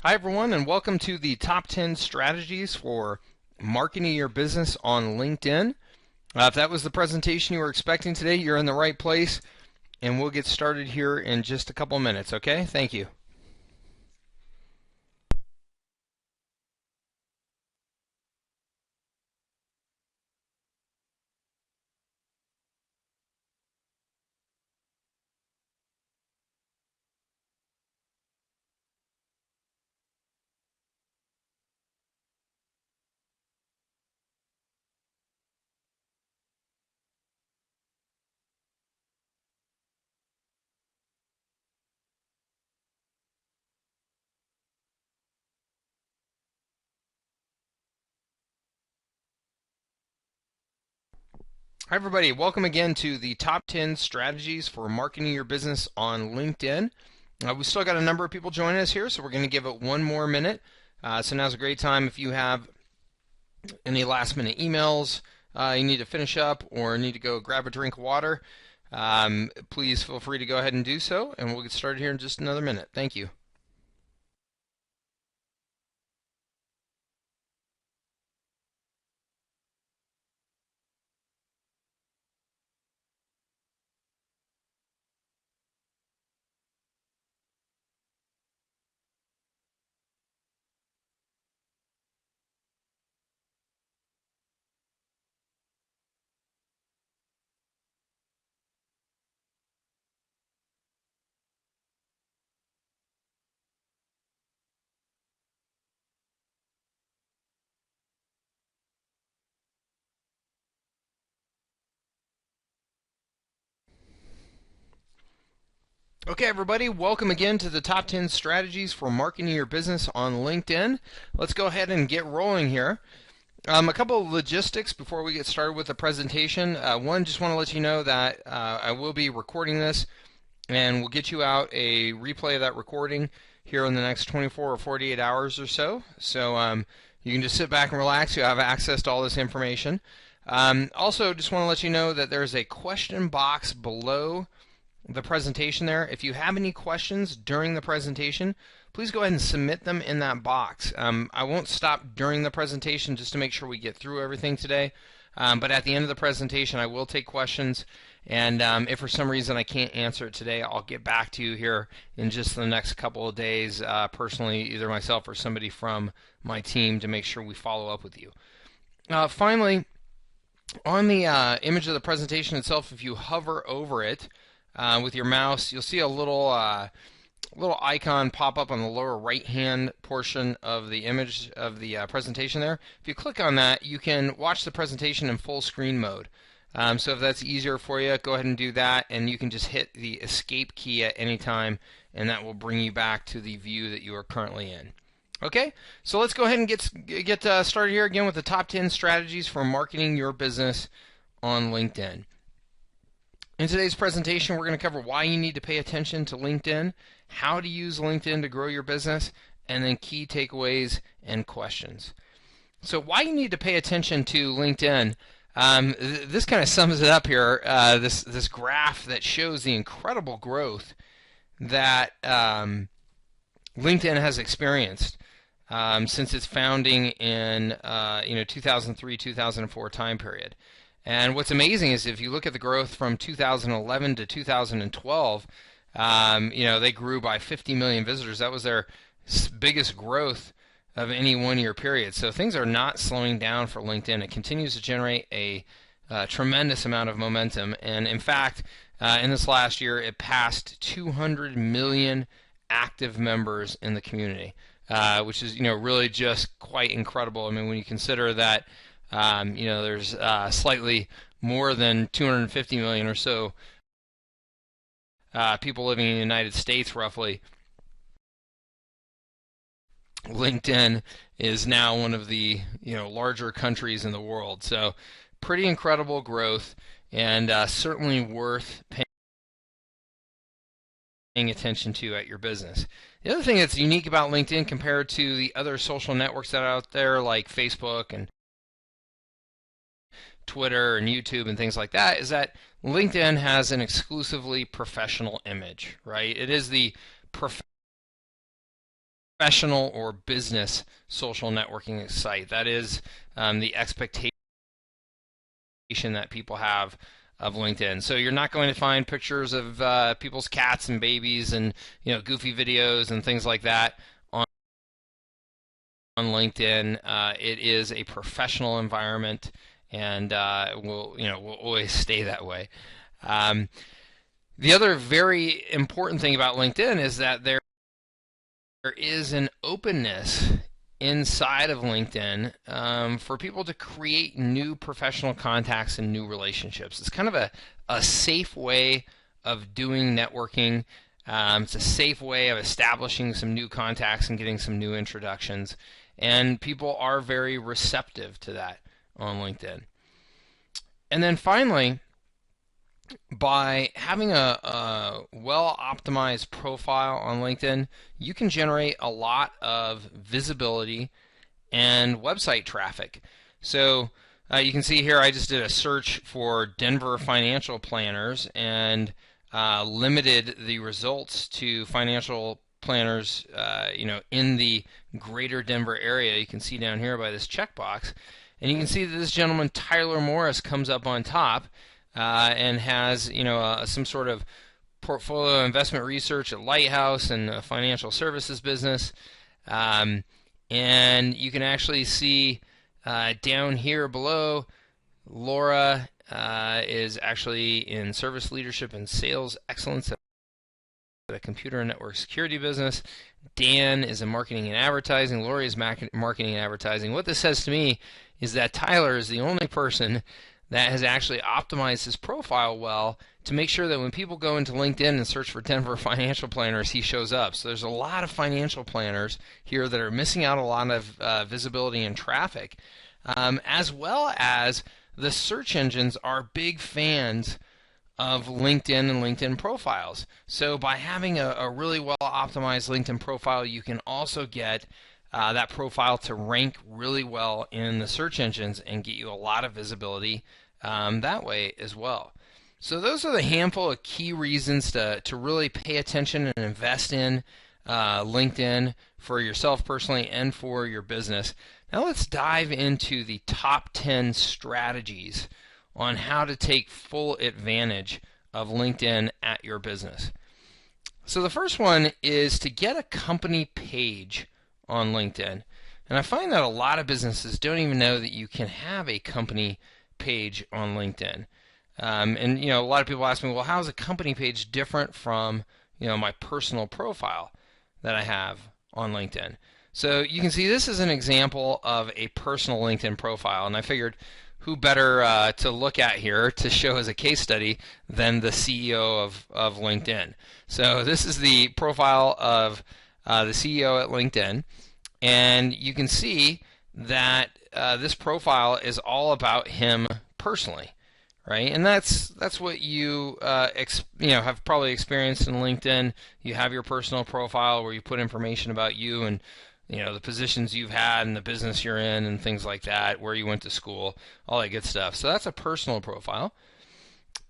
Hi, everyone, and welcome to the top 10 strategies for marketing your business on LinkedIn. If that was the presentation you were expecting today, you're in the right place, and we'll get started here in just a couple minutes, okay? Thank you. Hi, everybody. Welcome again to the top 10 strategies for marketing your business on LinkedIn. We've still got a number of people joining us here, so we're going to give it one more minute. So now's a great time if you have any last minute emails you need to finish up or need to go grab a drink of water. Please feel free to go ahead and do so, and we'll get started here in just another minute. Thank you. Okay, everybody, welcome again to the top 10 strategies for marketing your business on LinkedIn. Let's go ahead and get rolling here. A couple of logistics before we get started with the presentation. One, just want to let you know that I will be recording this, and we'll get you out a replay of that recording here in the next 24 or 48 hours or so. So you can just sit back and relax. You have access to all this information. Also, just want to let you know that there's a question box below the presentation there. If you have any questions during the presentation, please go ahead and submit them in that box. I won't stop during the presentation just to make sure we get through everything today. But at the end of the presentation, I will take questions. And if for some reason I can't answer it today, I'll get back to you here in just the next couple of days, personally, either myself or somebody from my team, to make sure we follow up with you. Finally, on the image of the presentation itself, if you hover over it, with your mouse, you'll see a little icon pop up on the lower right-hand portion of the image of the presentation there. If you click on that, you can watch the presentation in full screen mode. So if that's easier for you, go ahead and do that, and you can just hit the escape key at any time, and that will bring you back to the view that you are currently in. Okay, so let's go ahead and get started here again with the top 10 strategies for marketing your business on LinkedIn. In today's presentation, we're going to cover why you need to pay attention to LinkedIn, how to use LinkedIn to grow your business, and then key takeaways and questions. So why you need to pay attention to LinkedIn, this kind of sums it up here, this graph that shows the incredible growth that LinkedIn has experienced since its founding in 2003-2004 time period. And what's amazing is if you look at the growth from 2011 to 2012, they grew by 50 million visitors. That was their biggest growth of any one-year period. So things are not slowing down for LinkedIn. It continues to generate a tremendous amount of momentum. And in fact, in this last year, it passed 200 million active members in the community, which is really just quite incredible. I mean, when you consider that there's slightly more than 250 million or so people living in the United States, roughly. LinkedIn is now one of the larger countries in the world. So pretty incredible growth, and certainly worth paying attention to at your business. The other thing that's unique about LinkedIn compared to the other social networks that are out there like Facebook and Twitter and YouTube and things like that is that LinkedIn has an exclusively professional image, right? It is the professional or business social networking site. That is the expectation that people have of LinkedIn. So you're not going to find pictures of people's cats and babies and goofy videos and things like that on LinkedIn. It is a professional environment, and will always stay that way. The other very important thing about LinkedIn is that there is an openness inside of LinkedIn for people to create new professional contacts and new relationships. It's kind of a safe way of doing networking. It's a safe way of establishing some new contacts and getting some new introductions. And people are very receptive to that on LinkedIn. And then finally, by having a well-optimized profile on LinkedIn, you can generate a lot of visibility and website traffic. So you can see here I just did a search for Denver financial planners and limited the results to financial planners in the greater Denver area. You can see down here by this checkbox, and you can see that this gentleman Tyler Morris comes up on top. And has some sort of portfolio investment research at Lighthouse and a financial services business. And you can actually see down here below, Laura is actually in service leadership and sales excellence at a computer and network security business. Dan is in marketing and advertising. Lori is marketing and advertising. What this says to me is that Tyler is the only person that has actually optimized his profile well to make sure that when people go into LinkedIn and search for Denver financial planners, he shows up. So there's a lot of financial planners here that are missing out a lot of visibility and traffic, as well as the search engines are big fans of LinkedIn and LinkedIn profiles. So by having a really well optimized LinkedIn profile, you can also get that profile to rank really well in the search engines and get you a lot of visibility that way as well. So those are the handful of key reasons to really pay attention and invest in LinkedIn for yourself personally and for your business. Now let's dive into the top 10 strategies on how to take full advantage of LinkedIn at your business. So the first one is to get a company page on LinkedIn. And I find that a lot of businesses don't even know that you can have a company page on LinkedIn. And a lot of people ask me, well, how is a company page different from my personal profile that I have on LinkedIn? So you can see this is an example of a personal LinkedIn profile, and I figured who better to look at here to show as a case study than the CEO of LinkedIn. So this is the profile of the CEO at LinkedIn, and you can see that this profile is all about him personally, right? And that's what you have probably experienced in LinkedIn. You have your personal profile where you put information about you and the positions you've had and the business you're in and things like that, where you went to school, all that good stuff. So that's a personal profile.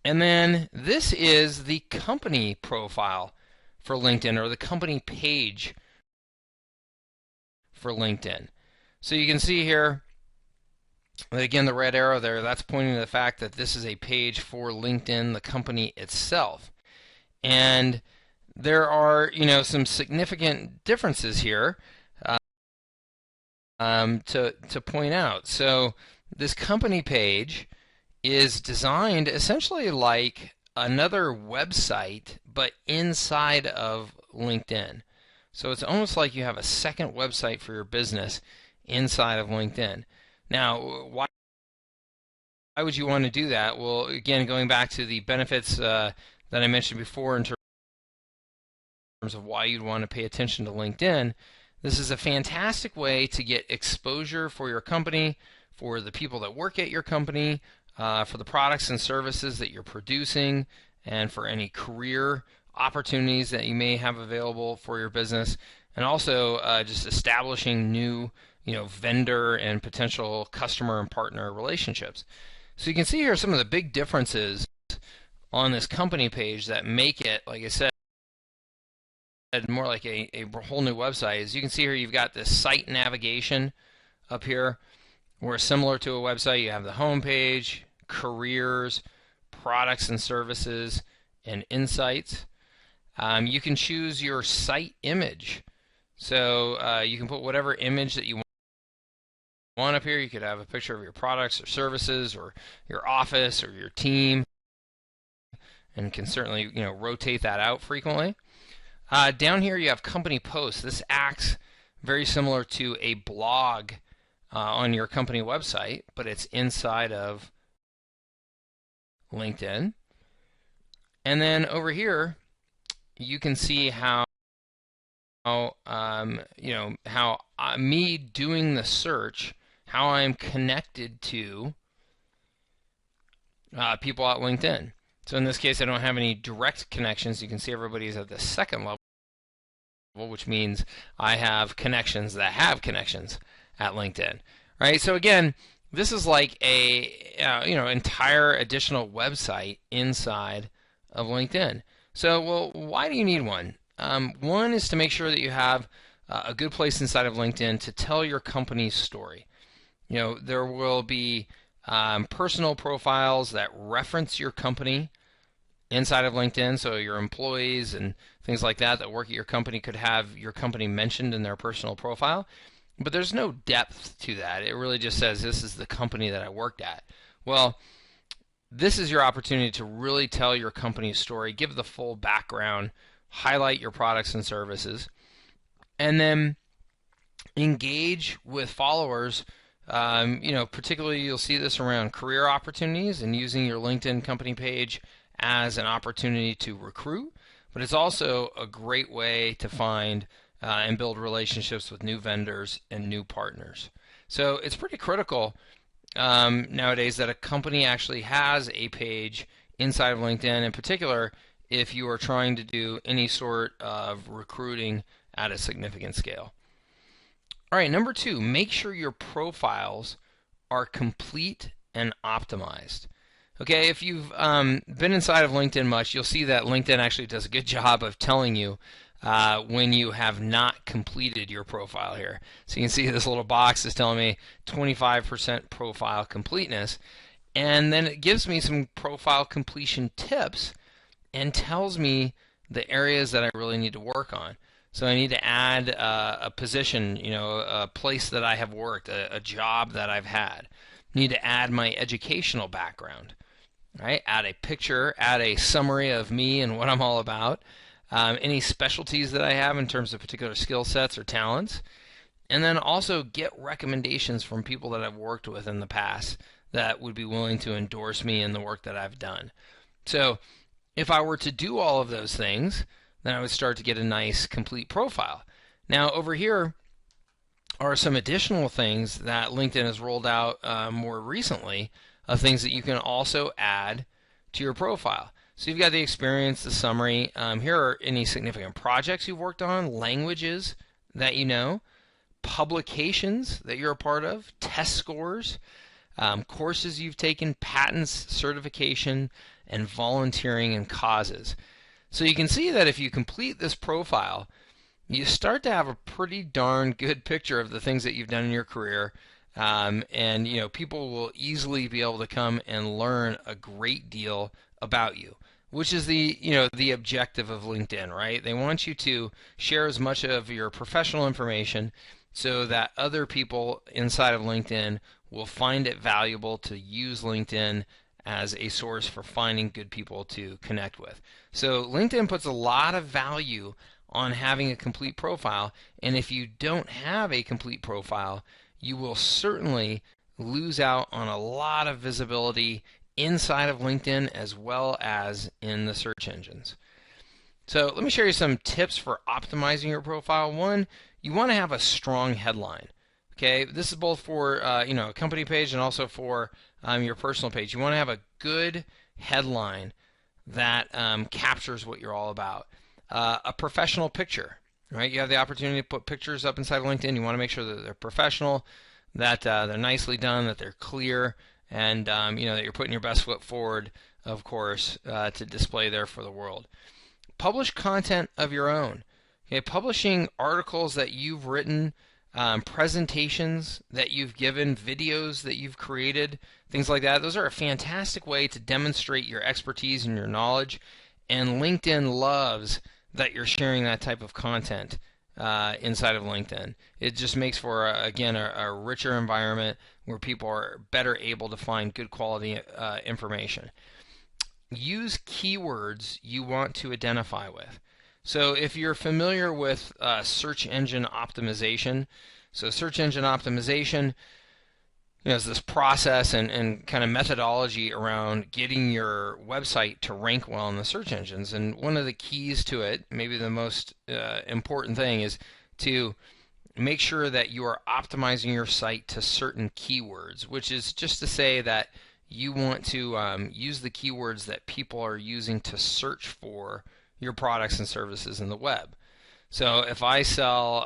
And then this is the company profile for LinkedIn, or the company page for LinkedIn. So you can see here, again, the red arrow there, that's pointing to the fact that this is a page for LinkedIn, the company itself. And there are, some significant differences here to point out. So this company page is designed essentially like another website, but inside of LinkedIn. So it's almost like you have a second website for your business inside of LinkedIn. Now, why would you want to do that? Well, again, going back to the benefits that I mentioned before in terms of why you'd want to pay attention to LinkedIn, this is a fantastic way to get exposure for your company, for the people that work at your company, for the products and services that you're producing, and for any career opportunities that you may have available for your business, and also just establishing new vendor and potential customer and partner relationships. So you can see here some of the big differences on this company page that make it, like I said, more like a whole new website, is you can see here you've got this site navigation up here, where similar to a website, you have the home page, careers, products and services, and insights. You can choose your site image. So you can put whatever image that you want up here. You could have a picture of your products or services or your office or your team, and can certainly rotate that out frequently. Down here you have company posts. This acts very similar to a blog on your company website, but it's inside of LinkedIn. And then over here you can see how me doing the search, how I'm connected to people at LinkedIn. So in this case, I don't have any direct connections. You can see everybody's at the second level, which means I have connections that have connections at LinkedIn. Right? So again, this is like a entire additional website inside of LinkedIn. So, well, why do you need one? One is to make sure that you have a good place inside of LinkedIn to tell your company's story. There will be personal profiles that reference your company inside of LinkedIn, so your employees and things like that work at your company could have your company mentioned in their personal profile. But there's no depth to that. It really just says this is the company that I worked at. Well, this is your opportunity to really tell your company's story, give the full background, highlight your products and services, and then engage with followers. Particularly you'll see this around career opportunities and using your LinkedIn company page as an opportunity to recruit, but it's also a great way to find and build relationships with new vendors and new partners. So it's pretty critical nowadays that a company actually has a page inside of LinkedIn, in particular if you are trying to do any sort of recruiting at a significant scale. All right, number 2, make sure your profiles are complete and optimized. Okay, if you've been inside of LinkedIn much, you'll see that LinkedIn actually does a good job of telling you when you have not completed your profile here. So you can see this little box is telling me 25% profile completeness, and then it gives me some profile completion tips and tells me the areas that I really need to work on. So I need to add a position, a place that I have worked, a job that I've had. I need to add my educational background, right? Add a picture, add a summary of me and what I'm all about. Any specialties that I have in terms of particular skill sets or talents. And then also get recommendations from people that I've worked with in the past that would be willing to endorse me in the work that I've done. So if I were to do all of those things, then I would start to get a nice complete profile. Now over here are some additional things that LinkedIn has rolled out more recently of things that you can also add to your profile. So you've got the experience, the summary. Here are any significant projects you've worked on, languages that you know, publications that you're a part of, test scores, courses you've taken, patents, certification, and volunteering and causes. So you can see that if you complete this profile, you start to have a pretty darn good picture of the things that you've done in your career. And people will easily be able to come and learn a great deal about you, which is the objective of LinkedIn, right? They want you to share as much of your professional information so that other people inside of LinkedIn will find it valuable to use LinkedIn as a source for finding good people to connect with. So LinkedIn puts a lot of value on having a complete profile, and if you don't have a complete profile, you will certainly lose out on a lot of visibility inside of LinkedIn as well as in the search engines. So let me share you some tips for optimizing your profile. One, you want to have a strong headline. Okay, this is both for a company page and also for your personal page. You want to have a good headline that captures what you're all about. A professional picture, right? You have the opportunity to put pictures up inside of LinkedIn. You want to make sure that they're professional, that they're nicely done, that they're clear, and that you're putting your best foot forward, of course, to display there for the world. Publish content of your own. Okay, publishing articles that you've written, presentations that you've given, videos that you've created, things like that. Those are a fantastic way to demonstrate your expertise and your knowledge. And LinkedIn loves that you're sharing that type of content inside of LinkedIn. It just makes for, again, a richer environment where people are better able to find good quality information. Use keywords you want to identify with. So if you're familiar with search engine optimization, so search engine optimization, is this process and kind of methodology around getting your website to rank well in the search engines. And one of the keys to it, maybe the most important thing, is to make sure that you are optimizing your site to certain keywords, which is just to say that you want to use the keywords that people are using to search for your products and services in the web. So if I sell,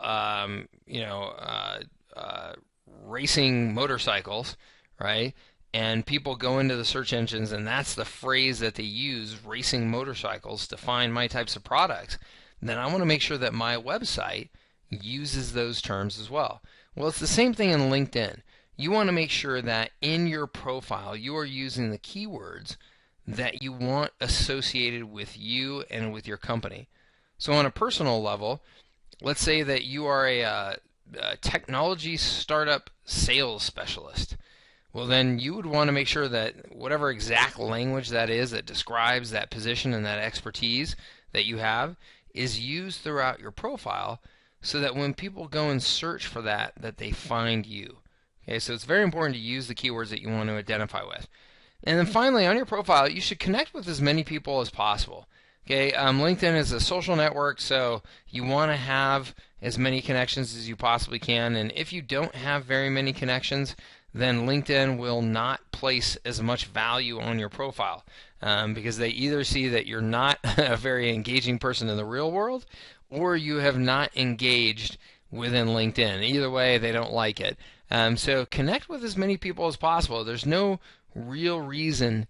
racing motorcycles, right, and people go into the search engines and that's the phrase that they use, racing motorcycles, to find my types of products, then I want to make sure that my website uses those terms as well. Well, it's the same thing in LinkedIn. You want to make sure that in your profile you are using the keywords that you want associated with you and with your company. So on a personal level, let's say that you are a technology startup sales specialist. Well, then you would want to make sure that whatever exact language that is that describes that position and that expertise that you have is used throughout your profile, so that when people go and search for that they find you. Okay, so it's very important to use the keywords that you want to identify with. And then finally, on your profile, you should connect with as many people as possible. Okay, LinkedIn is a social network, so you want to have as many connections as you possibly can. And if you don't have very many connections, then LinkedIn will not place as much value on your profile because they either see that you're not a very engaging person in the real world, or you have not engaged within LinkedIn. Either way, they don't like it. So connect with as many people as possible. There's no real reason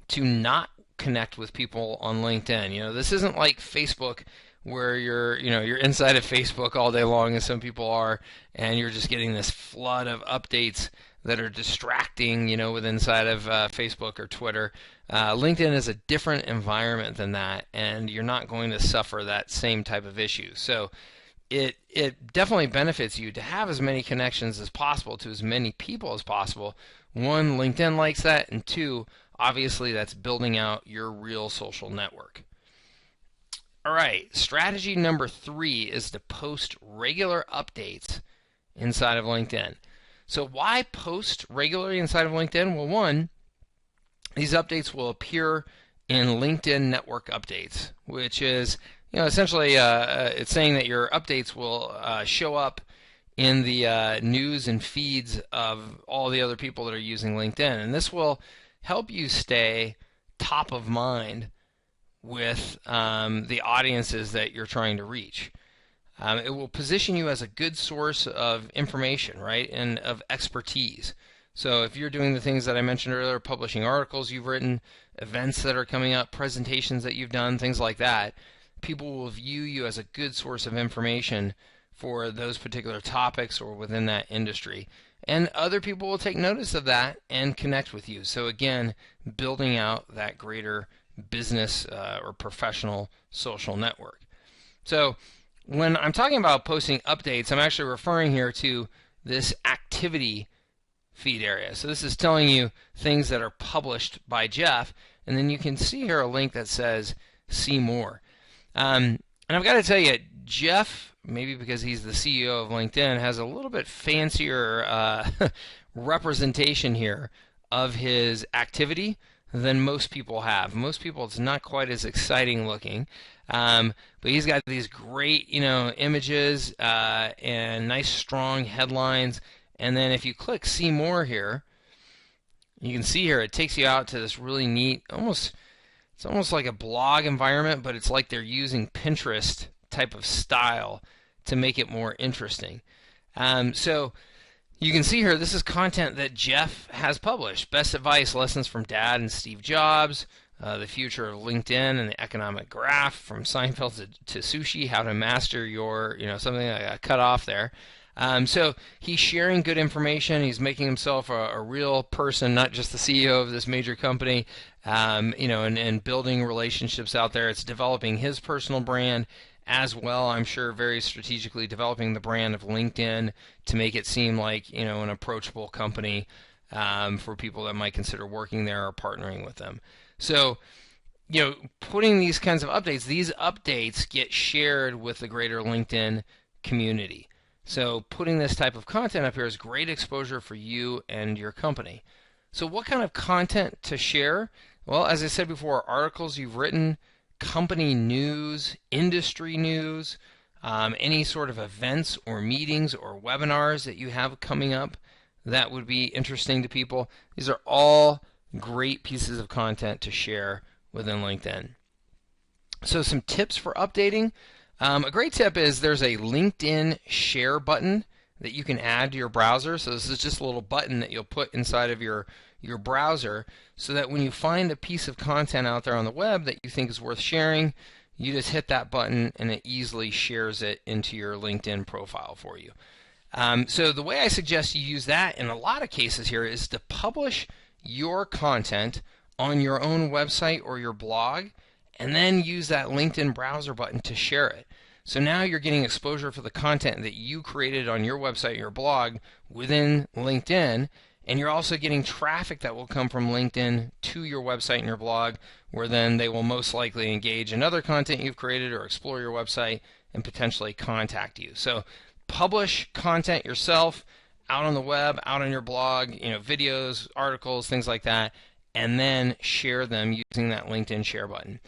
to not connect with people on LinkedIn. This isn't like Facebook where you're inside of Facebook all day long, as some people are, and you're just getting this flood of updates that are distracting, with inside of Facebook or Twitter. LinkedIn is a different environment than that, and you're not going to suffer that same type of issue. So it definitely benefits you to have as many connections as possible to as many people as possible. One, LinkedIn likes that, and two, obviously that's building out your real social network. All right, strategy number 3 is to post regular updates inside of LinkedIn. So why post regularly inside of LinkedIn? Well, one, these updates will appear in LinkedIn Network Updates, which is essentially it's saying that your updates will show up in the news and feeds of all the other people that are using LinkedIn. And this will help you stay top of mind with the audiences that you're trying to reach. It will position you as a good source of information, right, and of expertise. So if you're doing the things that I mentioned earlier, publishing articles you've written, events that are coming up, presentations that you've done, things like that, people will view you as a good source of information for those particular topics or within that industry. And other people will take notice of that and connect with you. So again, building out that greater business or professional social network. So when I'm talking about posting updates, I'm actually referring here to this activity feed area. So this is telling you things that are published by Jeff, and then you can see here a link that says see more. And I've got to tell you, Jeff, maybe because he's the CEO of LinkedIn, has a little bit fancier representation here of his activity than most people have. Most people, it's not quite as exciting looking, but he's got these great, images and nice strong headlines. And then if you click see more here, you can see here it takes you out to this really neat, it's almost like a blog environment, but it's like they're using Pinterest type of style to make it more interesting. So you can see here, this is content that Jeff has published. Best advice, lessons from Dad and Steve Jobs, the future of LinkedIn and the economic graph from Seinfeld to sushi, how to master your, something like a cut off there. So he's sharing good information. He's making himself a real person, not just the CEO of this major company, and building relationships out there. It's developing his personal brand as well. I'm sure very strategically developing the brand of LinkedIn to make it seem like, an approachable company for people that might consider working there or partnering with them. So, putting these kinds of updates, these updates get shared with the greater LinkedIn community. So putting this type of content up here is great exposure for you and your company. So what kind of content to share? Well, as I said before, articles you've written, company news, industry news, any sort of events or meetings or webinars that you have coming up that would be interesting to people. These are all great pieces of content to share within LinkedIn. So some tips for updating. A great tip is there's a LinkedIn share button that you can add to your browser. So this is just a little button that you'll put inside of your browser so that when you find a piece of content out there on the web that you think is worth sharing, you just hit that button and it easily shares it into your LinkedIn profile for you. So the way I suggest you use that in a lot of cases here is to publish your content on your own website or your blog, and then use that LinkedIn browser button to share it. So now you're getting exposure for the content that you created on your website, your blog, within LinkedIn, and you're also getting traffic that will come from LinkedIn to your website and your blog, where then they will most likely engage in other content you've created or explore your website and potentially contact you. So publish content yourself out on the web, out on your blog, videos, articles, things like that, and then share them using that LinkedIn share button.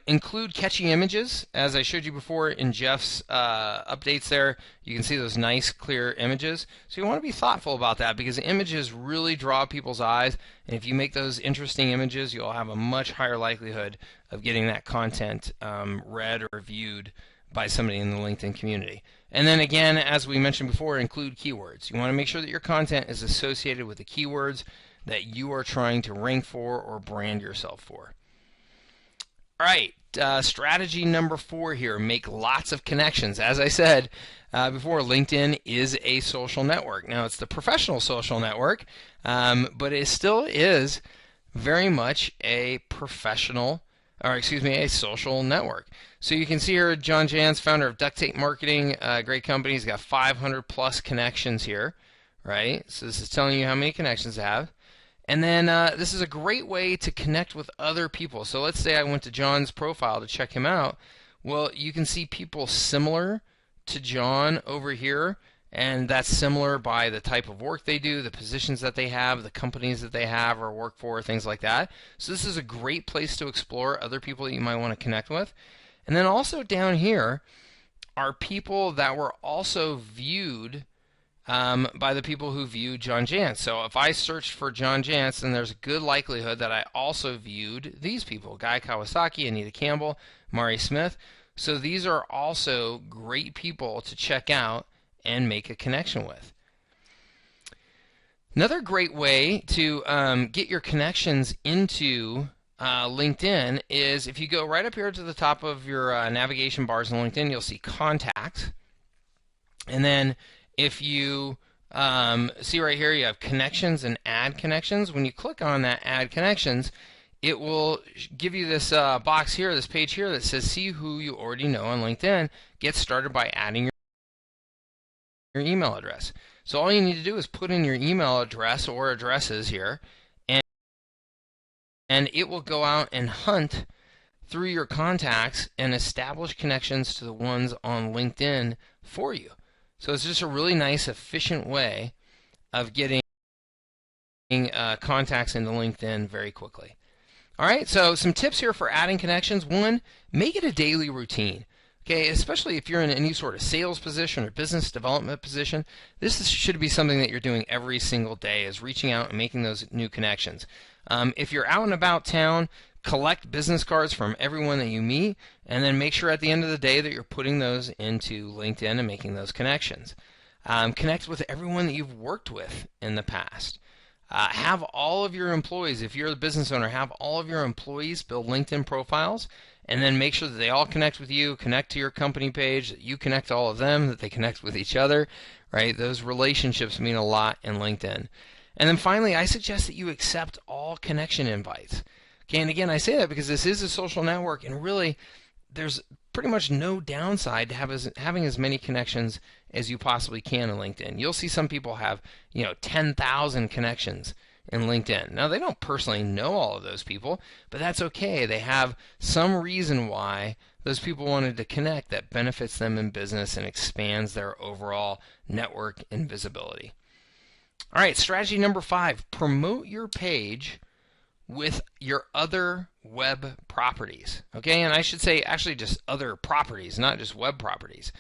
Include catchy images. As I showed you before in Jeff's updates there, you can see those nice clear images. So you want to be thoughtful about that because the images really draw people's eyes, and if you make those interesting images, you'll have a much higher likelihood of getting that content read or viewed by somebody in the LinkedIn community. And then again, as we mentioned before, include keywords. You want to make sure that your content is associated with the keywords that you are trying to rank for or brand yourself for. All right, strategy number 4 here, make lots of connections. As I said before, LinkedIn is a social network. Now, it's the professional social network, but it still is very much a a social network. So you can see here, John Jantsch, founder of Duct Tape Marketing, great company. He's got 500 plus connections here, right? So this is telling you how many connections to have. And then this is a great way to connect with other people. So let's say I went to John's profile to check him out. Well, you can see people similar to John over here, and that's similar by the type of work they do, the positions that they have, the companies that they have or work for, things like that. So this is a great place to explore other people that you might want to connect with. And then also down here are people that were also viewed by the people who viewed John Jantsch. So if I searched for John Jantsch, then there's a good likelihood that I also viewed these people, Guy Kawasaki, Anita Campbell, Mari Smith. So these are also great people to check out and make a connection with. Another great way to get your connections into LinkedIn is if you go right up here to the top of your navigation bars in LinkedIn, you'll see Contacts. And then if you see right here, you have Connections and Add Connections. When you click on that Add Connections, it will give you this box here, this page here that says See Who You Already Know on LinkedIn. Get started by adding your email address. So all you need to do is put in your email address or addresses here, and it will go out and hunt through your contacts and establish connections to the ones on LinkedIn for you. So it's just a really nice, efficient way of getting contacts into LinkedIn very quickly. All right, so some tips here for adding connections. 1, make it a daily routine. Okay, especially if you're in any sort of sales position or business development position, should be something that you're doing every single day, is reaching out and making those new connections. If you're out and about town, collect business cards from everyone that you meet, and then make sure at the end of the day that you're putting those into LinkedIn and making those connections. Connect with everyone that you've worked with in the past. Have all of your employees, if you're the business owner, have all of your employees build LinkedIn profiles, and then make sure that they all connect with you, connect to your company page, that you connect to all of them, that they connect with each other, right? Those relationships mean a lot in LinkedIn. And then finally, I suggest that you accept all connection invites. Okay, and again, I say that because this is a social network, and really, there's pretty much no downside to having as many connections as you possibly can in LinkedIn. You'll see some people have, 10,000 connections in LinkedIn. Now, they don't personally know all of those people, but that's okay. They have some reason why those people wanted to connect that benefits them in business and expands their overall network and visibility. All right, strategy number 5, promote your page with your other web properties. Okay, and I should say actually just other properties, not just web properties.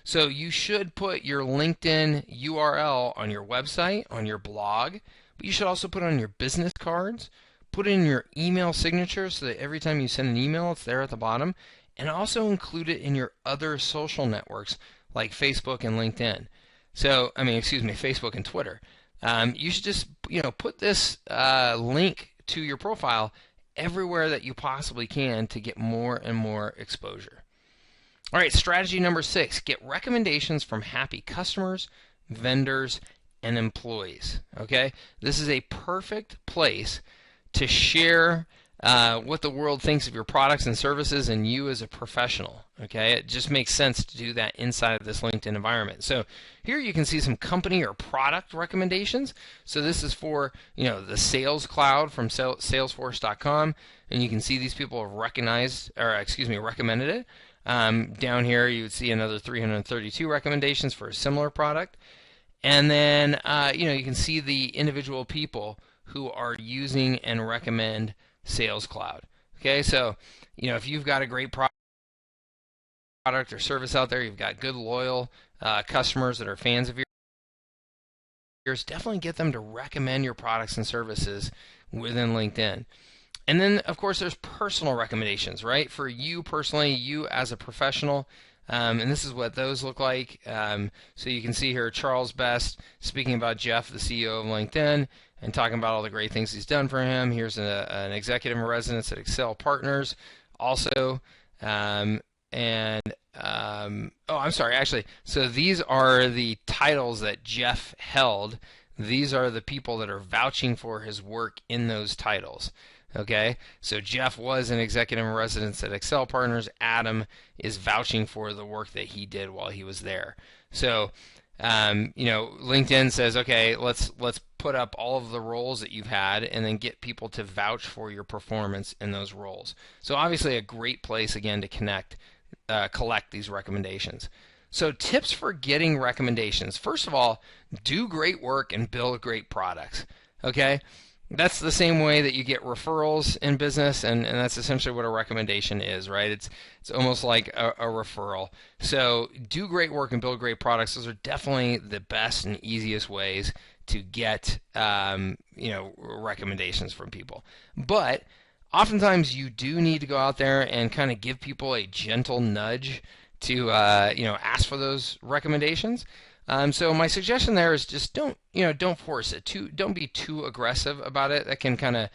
So you should put your LinkedIn URL on your website, on your blog, but you should also put it on your business cards, put it in your email signature so that every time you send an email, it's there at the bottom, and also include it in your other social networks like Facebook and LinkedIn. So, Facebook and Twitter. You should just, put this link to your profile everywhere that you possibly can to get more and more exposure. All right, strategy number 6, get recommendations from happy customers, vendors, and employees. Okay, this is a perfect place to share what the world thinks of your products and services and you as a professional. Okay, it just makes sense to do that inside of this LinkedIn environment. So here you can see some company or product recommendations. So this is for the Sales Cloud from Salesforce.com, and you can see these people have recommended it. Down here you would see another 332 recommendations for a similar product, and then you can see the individual people who are using and recommend Sales Cloud. Okay, so if you've got a great product or service out there, you've got good loyal customers that are fans of yours, definitely get them to recommend your products and services within LinkedIn. And then of course there's personal recommendations, right? For you personally, you as a professional, and this is what those look like. So you can see here Charles Best speaking about Jeff, the CEO of LinkedIn, and talking about all the great things he's done for him. Here's an executive in residence at Excel Partners also. So these are the titles that Jeff held. These are the people that are vouching for his work in those titles. Okay, so Jeff was an executive in residence at Excel Partners. Adam is vouching for the work that he did while he was there. So, LinkedIn says, okay, let's put up all of the roles that you've had and then get people to vouch for your performance in those roles. So obviously a great place, again, to collect these recommendations. So tips for getting recommendations. First of all, do great work and build great products. Okay? That's the same way that you get referrals in business, and that's essentially what a recommendation is, right? It's almost like a referral. So do great work and build great products. Those are definitely the best and easiest ways to get recommendations from people. But oftentimes you do need to go out there and kind of give people a gentle nudge to ask for those recommendations. So my suggestion there is just don't force it. Don't be too aggressive about it. That can kind of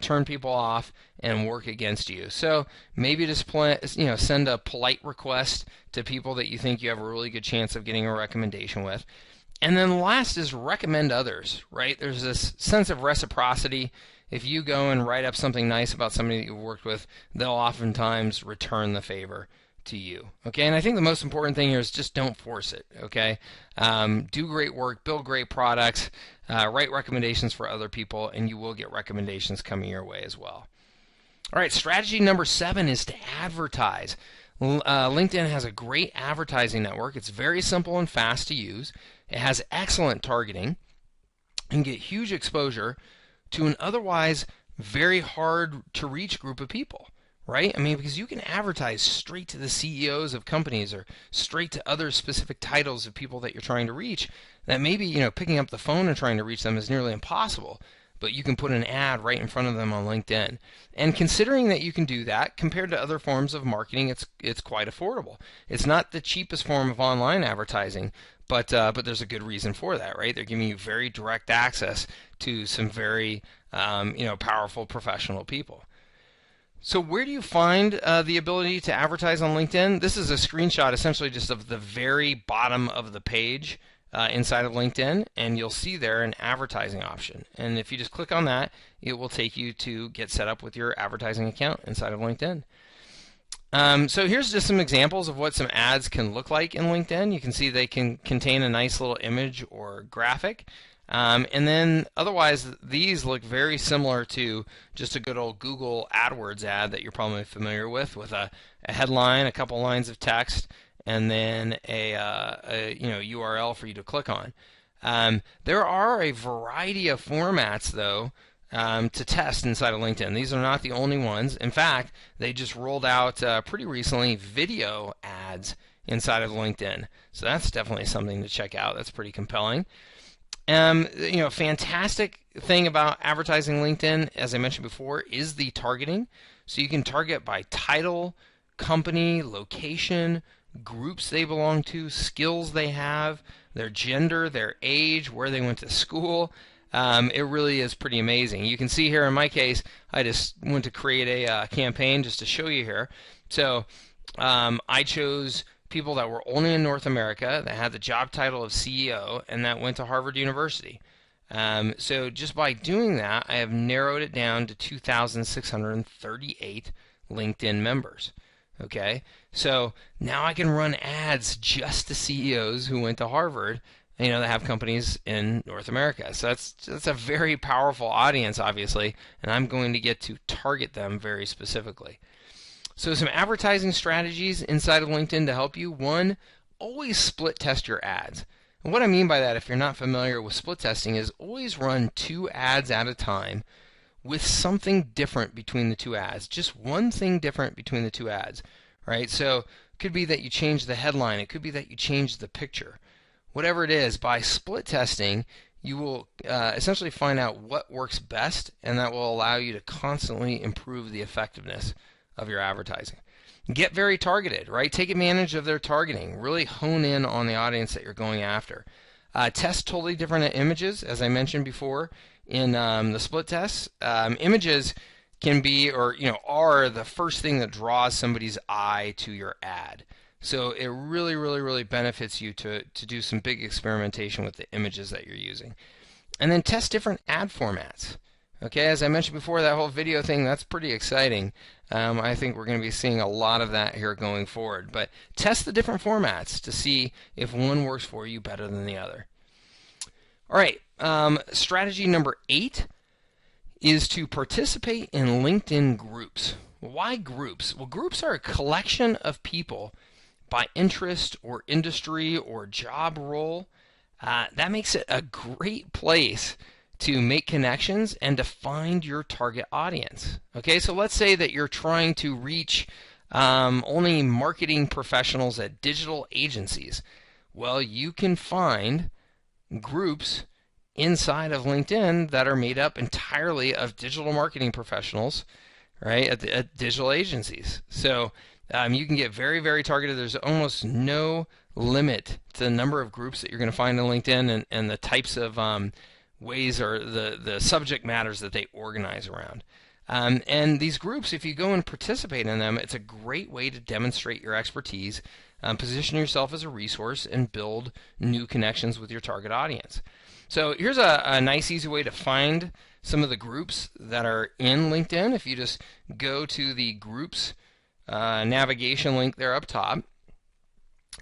turn people off and work against you. So maybe just send a polite request to people that you think you have a really good chance of getting a recommendation with. And then last is recommend others, right? There's this sense of reciprocity. If you go and write up something nice about somebody that you've worked with, they'll oftentimes return the favor to you. Okay, and I think the most important thing here is just don't force it. Okay, do great work, build great products, write recommendations for other people, and you will get recommendations coming your way as well. All right, strategy number 7 is to advertise. LinkedIn has a great advertising network. It's very simple and fast to use. It has excellent targeting. You can get huge exposure to an otherwise very hard to reach group of people. Right? I mean, because you can advertise straight to the CEOs of companies or straight to other specific titles of people that you're trying to reach that maybe, picking up the phone and trying to reach them is nearly impossible. but you can put an ad right in front of them on LinkedIn. And considering that you can do that, compared to other forms of marketing, it's quite affordable. It's not the cheapest form of online advertising, but there's a good reason for that, right? They're giving you very direct access to some very powerful professional people. So where do you find the ability to advertise on LinkedIn? This is a screenshot essentially just of the very bottom of the page inside of LinkedIn, and you'll see there an advertising option. And if you just click on that, it will take you to get set up with your advertising account inside of LinkedIn. So here's just some examples of what some ads can look like in LinkedIn. You can see they can contain a nice little image or graphic. And then otherwise, these look very similar to just a good old Google AdWords ad that you're probably familiar with a headline, a couple lines of text, and then a URL for you to click on. There are a variety of formats, though, to test inside of LinkedIn. These are not the only ones. In fact, they just rolled out pretty recently video ads inside of LinkedIn. So that's definitely something to check out. That's pretty compelling. Fantastic thing about advertising LinkedIn, as I mentioned before, is the targeting. So you can target by title, company, location, groups they belong to, skills they have, their gender, their age, where they went to school. It really is pretty amazing. You can see here in my case, I just went to create a campaign just to show you here. So I chose people that were only in North America, that had the job title of CEO, and that went to Harvard University. So just by doing that, I have narrowed it down to 2,638 LinkedIn members. Okay, so now I can run ads just to CEOs who went to Harvard, that have companies in North America. So that's a very powerful audience, obviously, and I'm going to get to target them very specifically. So some advertising strategies inside of LinkedIn to help you. One, always split test your ads. And what I mean by that, if you're not familiar with split testing, is always run 2 ads at a time with something different between the 2 ads. Just one thing different between the 2 ads, right? So it could be that you change the headline. It could be that you change the picture. Whatever it is, by split testing, you will essentially find out what works best, and that will allow you to constantly improve the effectiveness of your advertising. Get very targeted, right? Take advantage of their targeting. Really hone in on the audience that you're going after. Test totally different images, as I mentioned before in the split tests. Images can be, are the first thing that draws somebody's eye to your ad. So it really, really, really benefits you to do some big experimentation with the images that you're using. And then test different ad formats. Okay, as I mentioned before, that whole video thing, that's pretty exciting. I think we're going to be seeing a lot of that here going forward. But test the different formats to see if one works for you better than the other. All right, strategy number 8 is to participate in LinkedIn groups. Why groups? Well, groups are a collection of people by interest or industry or job role. That makes it a great place to make connections and to find your target audience. Okay, so let's say that you're trying to reach only marketing professionals at digital agencies. Well, you can find groups inside of LinkedIn that are made up entirely of digital marketing professionals, right, at digital agencies. So you can get very, very targeted. There's almost no limit to the number of groups that you're going to find on LinkedIn and the types of ways or the subject matters that they organize around. And these groups, if you go and participate in them, it's a great way to demonstrate your expertise, position yourself as a resource, and build new connections with your target audience. So here's a nice, easy way to find some of the groups that are in LinkedIn. If you just go to the groups navigation link there up top,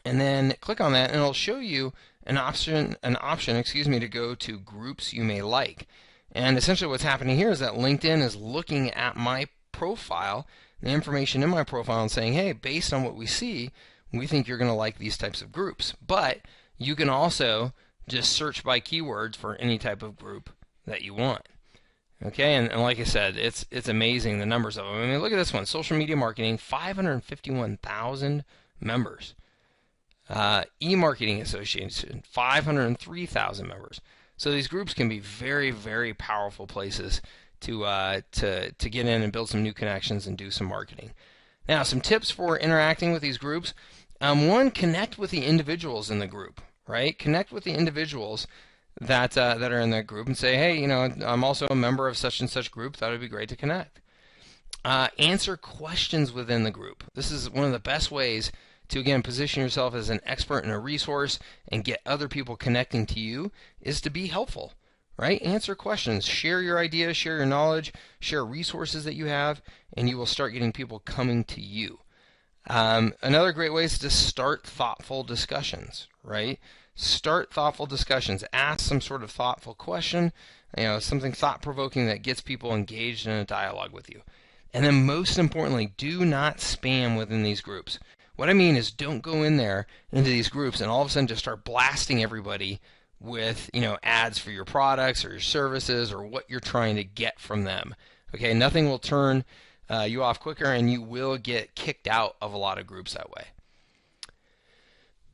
and then click on that, and it'll show you an option, to go to groups you may like. And essentially what's happening here is that LinkedIn is looking at my profile, the information in my profile, and saying, hey, based on what we see, we think you're going to like these types of groups. But you can also just search by keywords for any type of group that you want. Okay, and like I said, it's amazing the numbers of them. I mean, look at this one, social media marketing, 551,000 members. E-marketing association, 503,000 members. So these groups can be very, very powerful places to get in and build some new connections and do some marketing. Now, some tips for interacting with these groups. One, connect with the individuals in the group, right? Connect with the individuals that are in that group and say, hey, I'm also a member of such and such group. Thought it'd be great to connect. Answer questions within the group. This is one of the best ways to, again, position yourself as an expert and a resource and get other people connecting to you, is to be helpful, right? Answer questions, share your ideas, share your knowledge, share resources that you have, and you will start getting people coming to you. Another great way is to start thoughtful discussions, right? Start thoughtful discussions. Ask some sort of thoughtful question, something thought-provoking that gets people engaged in a dialogue with you. And then most importantly, do not spam within these groups. What I mean is, don't go in there into these groups and all of a sudden just start blasting everybody with, ads for your products or your services or what you're trying to get from them. Okay, nothing will turn you off quicker, and you will get kicked out of a lot of groups that way.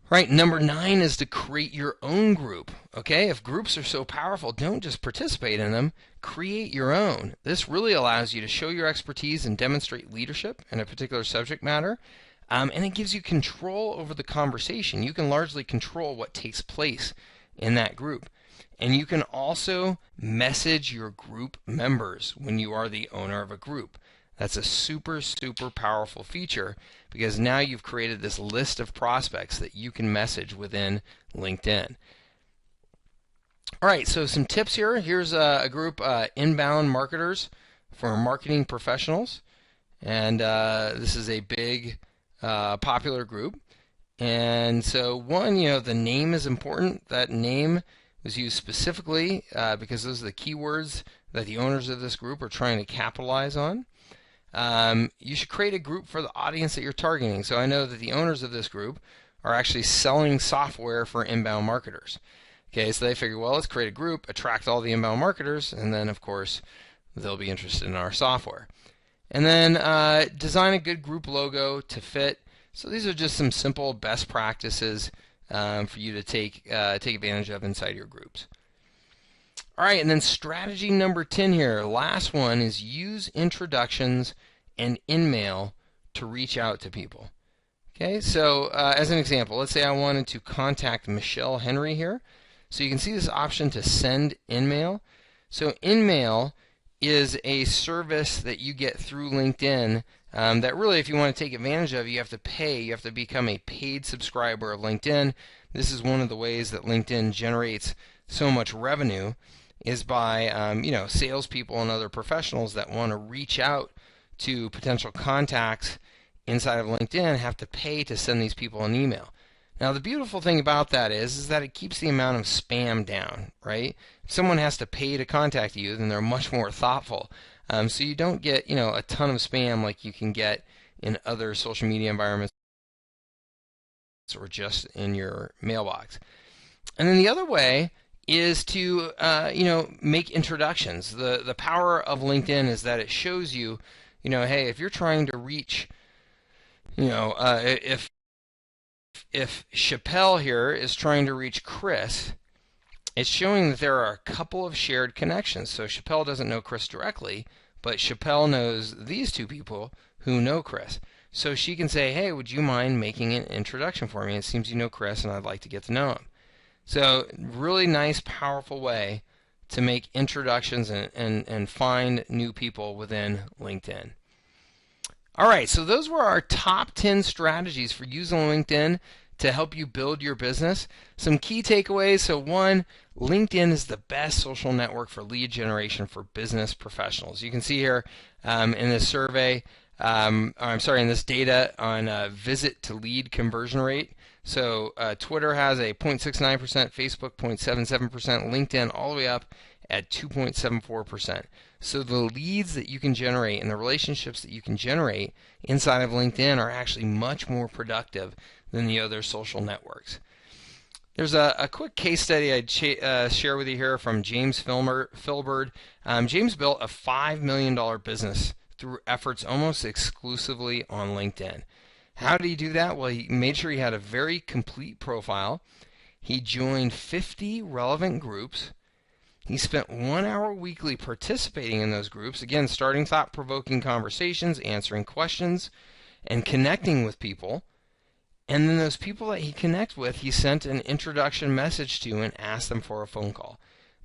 Right, number 9 is to create your own group. Okay, if groups are so powerful, don't just participate in them, create your own. This really allows you to show your expertise and demonstrate leadership in a particular subject matter, and it gives you control over the conversation. You can largely control what takes place in that group. And you can also message your group members when you are the owner of a group. That's a super, super powerful feature, because now you've created this list of prospects that you can message within LinkedIn. All right, so some tips here. Here's a group, Inbound Marketers for Marketing Professionals. And this is a big, popular group. And so one, the name is important. That name was used specifically because those are the keywords that the owners of this group are trying to capitalize on. You should create a group for the audience that you're targeting. So I know that the owners of this group are actually selling software for inbound marketers. Okay, so they figure, well, let's create a group, attract all the inbound marketers, and then, of course, they'll be interested in our software. And then design a good group logo to fit. So these are just some simple best practices for you to take advantage of inside your groups. All right, and then strategy number 10 here, last one, is use introductions and InMail to reach out to people. Okay, so as an example, let's say I wanted to contact Michelle Henry here. So you can see this option to send InMail. So InMail is a service that you get through LinkedIn that really, if you want to take advantage of, you have to pay. You have to become a paid subscriber of LinkedIn. This is one of the ways that LinkedIn generates so much revenue, is by salespeople and other professionals that want to reach out to potential contacts inside of LinkedIn have to pay to send these people an email. Now the beautiful thing about that is that it keeps the amount of spam down, right? If someone has to pay to contact you, then they're much more thoughtful. So you don't get a ton of spam like you can get in other social media environments or just in your mailbox. And then the other way is to make introductions. The power of LinkedIn is that it shows you, hey, if you're trying to reach, if Chappelle here is trying to reach Chris, it's showing that there are a couple of shared connections. So Chappelle doesn't know Chris directly, but Chappelle knows these two people who know Chris. So she can say, hey, would you mind making an introduction for me? It seems you know Chris, and I'd like to get to know him. So really nice, powerful way to make introductions and find new people within LinkedIn. All right, so those were our top 10 strategies for using LinkedIn to help you build your business. Some key takeaways. So one, LinkedIn is the best social network for lead generation for business professionals. You can see here in this survey, in this data on visit to lead conversion rate. So Twitter has a 0.69%, Facebook 0.77%, LinkedIn all the way up at 2.74%. So the leads that you can generate and the relationships that you can generate inside of LinkedIn are actually much more productive than the other social networks. There's a quick case study I'd share with you here from James Filbert. James built a $5 million business through efforts almost exclusively on LinkedIn. How did he do that? Well, he made sure he had a very complete profile. He joined 50 relevant groups. He spent 1 hour weekly participating in those groups, again, starting thought-provoking conversations, answering questions, and connecting with people. And then those people that he connected with, he sent an introduction message to and asked them for a phone call.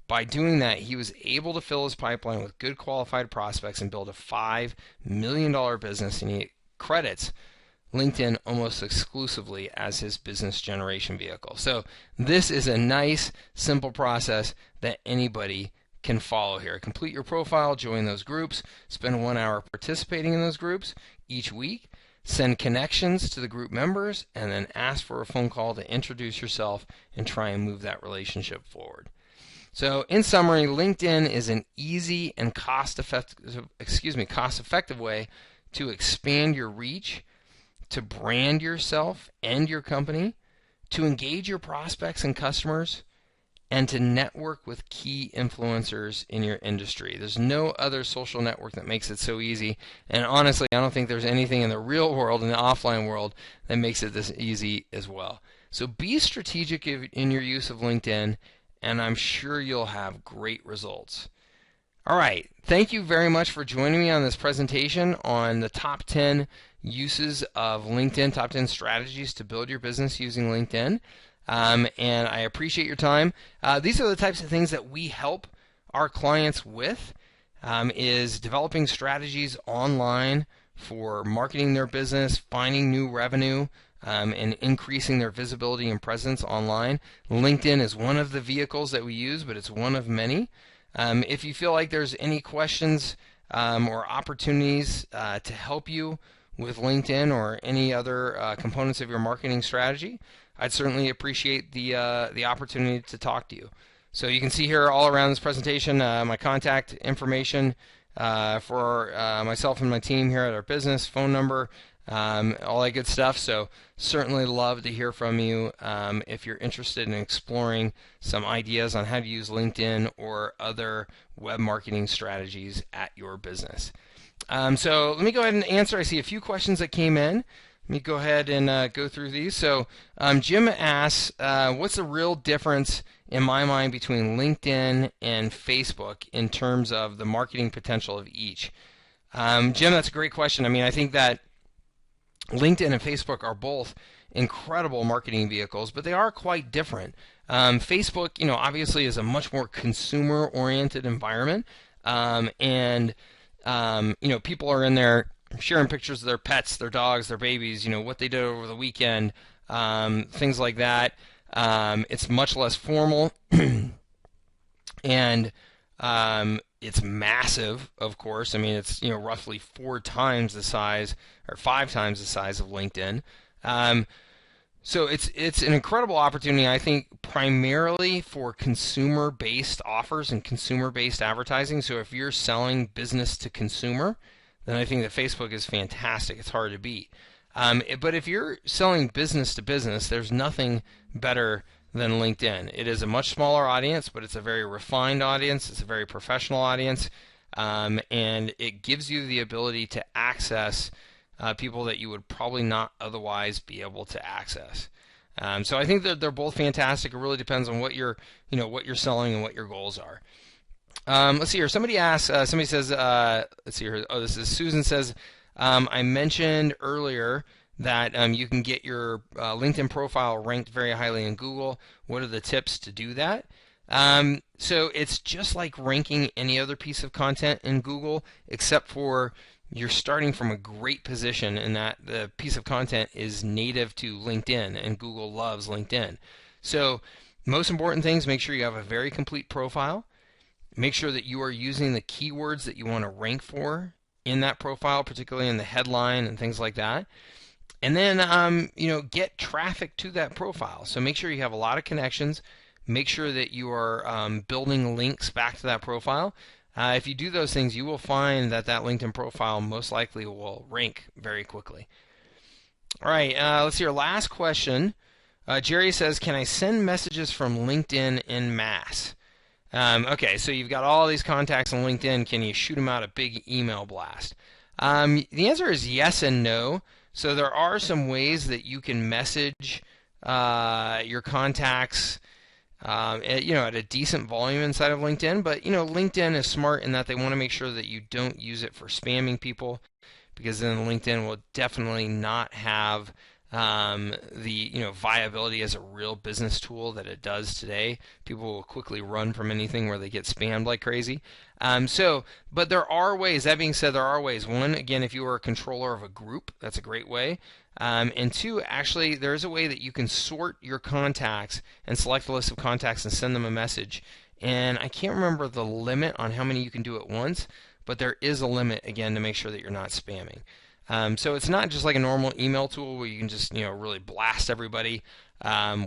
By doing that, he was able to fill his pipeline with good qualified prospects and build a $5 million business, and he credits LinkedIn almost exclusively as his business generation vehicle. So this is a nice, simple process that anybody can follow here. Complete your profile, join those groups, spend 1 hour participating in those groups each week, send connections to the group members, and then ask for a phone call to introduce yourself and try and move that relationship forward. So in summary, LinkedIn is an easy and cost-effective way to expand your reach, to brand yourself and your company, to engage your prospects and customers, and to network with key influencers in your industry. There's no other social network that makes it so easy, and honestly, I don't think there's anything in the real world, in the offline world, that makes it this easy as well. So be strategic in your use of LinkedIn, and I'm sure you'll have great results. All right, thank you very much for joining me on this presentation on the top 10 uses of LinkedIn, top 10 strategies to build your business using LinkedIn. And I appreciate your time. These are the types of things that we help our clients with, is developing strategies online for marketing their business, finding new revenue, and increasing their visibility and presence online. LinkedIn is one of the vehicles that we use, but it's one of many. If you feel like there's any questions or opportunities to help you with LinkedIn or any other components of your marketing strategy, I'd certainly appreciate the opportunity to talk to you. So you can see here all around this presentation my contact information for myself and my team here at our business, phone number, all that good stuff. So certainly love to hear from you if you're interested in exploring some ideas on how to use LinkedIn or other web marketing strategies at your business. So let me go ahead and answer. I see a few questions that came in. Let me go ahead and go through these. So Jim asks, what's the real difference in my mind between LinkedIn and Facebook in terms of the marketing potential of each? Jim, that's a great question. I mean, I think that LinkedIn and Facebook are both incredible marketing vehicles, but they are quite different. Facebook, obviously is a much more consumer-oriented environment, and people are in there sharing pictures of their pets, their dogs, their babies, what they did over the weekend, things like that. It's much less formal, and it's massive, of course. I mean, it's roughly 4 times the size or 5 times the size of LinkedIn. So it's an incredible opportunity, I think, primarily for consumer-based offers and consumer-based advertising. So if you're selling business to consumer, then I think that Facebook is fantastic. It's hard to beat. But if you're selling business to business, there's nothing better than LinkedIn. It is a much smaller audience, but it's a very refined audience. It's a very professional audience, and it gives you the ability to access people that you would probably not otherwise be able to access. So I think that they're both fantastic. It really depends on what you're selling and what your goals are. Let's see here. Somebody asks. Somebody says. Let's see here. Oh, this is Susan says. I mentioned earlier that you can get your LinkedIn profile ranked very highly in Google. What are the tips to do that? So it's just like ranking any other piece of content in Google, except for you're starting from a great position in that the piece of content is native to LinkedIn, and Google loves LinkedIn. So most important things, make sure you have a very complete profile. Make sure that you are using the keywords that you want to rank for in that profile, particularly in the headline and things like that. And then, get traffic to that profile. So make sure you have a lot of connections. Make sure that you are building links back to that profile. If you do those things, you will find that LinkedIn profile most likely will rank very quickly. All right, let's see our last question. Jerry says, can I send messages from LinkedIn en masse? Okay, so you've got all these contacts on LinkedIn. Can you shoot them out a big email blast? The answer is yes and no. So there are some ways that you can message your contacts at a decent volume inside of LinkedIn. But LinkedIn is smart in that they want to make sure that you don't use it for spamming people, because then LinkedIn will definitely not have the viability as a real business tool that it does today. People will quickly run from anything where they get spammed like crazy. But there are ways. That being said, there are ways. One, again, if you are a controller of a group, that's a great way. And two, actually, there's a way that you can sort your contacts and select a list of contacts and send them a message. And I can't remember the limit on how many you can do at once, but there is a limit, again, to make sure that you're not spamming. So it's not just like a normal email tool where you can just really blast everybody,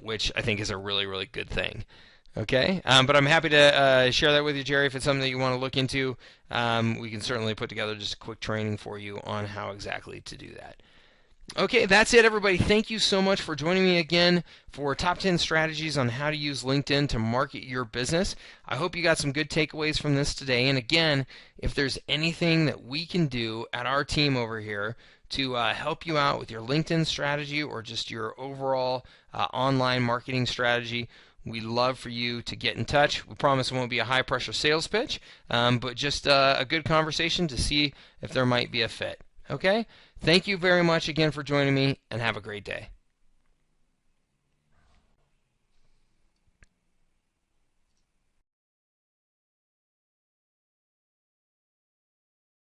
which I think is a really, really good thing. Okay, but I'm happy to share that with you, Jerry. If it's something that you want to look into, we can certainly put together just a quick training for you on how exactly to do that. Okay, that's it, everybody. Thank you so much for joining me again for Top 10 Strategies on how to use LinkedIn to market your business. I hope you got some good takeaways from this today. And again, if there's anything that we can do at our team over here to help you out with your LinkedIn strategy or just your overall online marketing strategy, we'd love for you to get in touch. We promise it won't be a high-pressure sales pitch, but just a good conversation to see if there might be a fit. Okay? Thank you very much again for joining me, and have a great day.